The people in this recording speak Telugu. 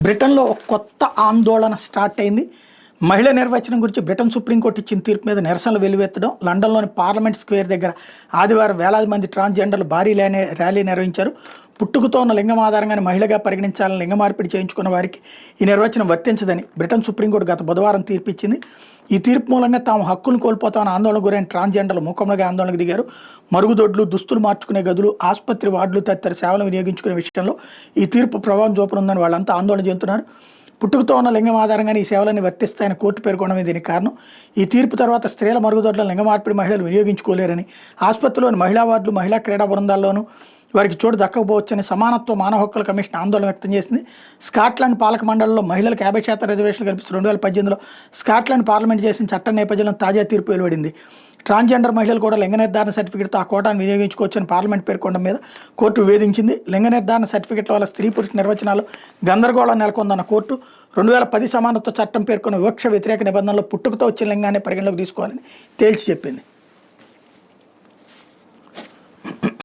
బ్రిటన్లో ఒక కొత్త ఆందోళన స్టార్ట్ అయింది. మహిళ నిర్వచనం గురించి బ్రిటన్ సుప్రీంకోర్టు ఇచ్చిన తీర్పు మీద నిరసనలు వెలువెత్తడం. లండన్లోని పార్లమెంట్ స్క్వేర్ దగ్గర ఆదివారం వేలాది మంది ట్రాన్స్జెండర్లు భారీ ర్యాలీ నిర్వహించారు. పుట్టుకతో ఉన్న లింగం ఆధారంగానే మహిళగా పరిగణించాలని లింగ మార్పిడి చేయించుకున్న వారికి ఈ నిర్వచనం వర్తించదని బ్రిటన్ సుప్రీంకోర్టు గత బుధవారం తీర్పిచ్చింది. ఈ తీర్పు మూలంగా తాము హక్కులను కోల్పోతామని ఆందోళన గురైన ట్రాన్స్జెండర్లు మూకములుగా ఆందోళనకు దిగారు. మరుగుదొడ్లు, దుస్తులు మార్చుకునే గదులు, ఆసుపత్రి వార్డులు తదితర సేవలు వినియోగించుకునే విషయంలో ఈ తీర్పు ప్రభావం చూపనుందని వాళ్ళంతా ఆందోళన చెందుతున్నారు. పుట్టుకతో ఉన్న లింగం ఆధారంగానే ఈ సేవలన్నీ వర్తిస్తాయని కోర్టు పేర్కొనడమే దీనికి కారణం. ఈ తీర్పు తర్వాత స్త్రీల మరుగుదొడ్ల లింగ మార్పిడి మహిళలు వినియోగించుకోలేరని, ఆసుపత్రిలోని మహిళా వార్డులు, మహిళా క్రీడా బృందాల్లోనూ వారికి చోటు దక్కకపోవచ్చని సమానత్వ మానవ హక్కుల కమిషన్ ఆందోళన వ్యక్తం చేసింది. స్కాట్లాండ్ పాలక మండలిలో మహిళలకు 50% రిజర్వేషన్లు కల్పిస్తూ 2018లో స్కాట్లాండ్ పార్లమెంట్ చేసిన చట్టం నేపథ్యంలో తాజా తీర్పు వెలువడింది. ట్రాన్స్జెండర్ మహిళలు కూడా లింగ నిర్ధారణ సర్టిఫికెట్తో ఆ కోటాను వినియోగించుకోవచ్చని పార్లమెంట్ పేర్కొనడం మీద కోర్టు వివేదించింది. లింగ నిర్ధారణ సర్టిఫికెట్ల వల్ల స్త్రీ పురుష నిర్వచనాలు గందరగోళం నెలకొందన్న కోర్టు 2010 సమానత్వ చట్టం పేర్కొన్న వివక్ష వ్యతిరేక నిబంధనలో పుట్టుకతో వచ్చిన లింగాన్ని పరిగణలోకి తీసుకోవాలని తేల్చి చెప్పింది.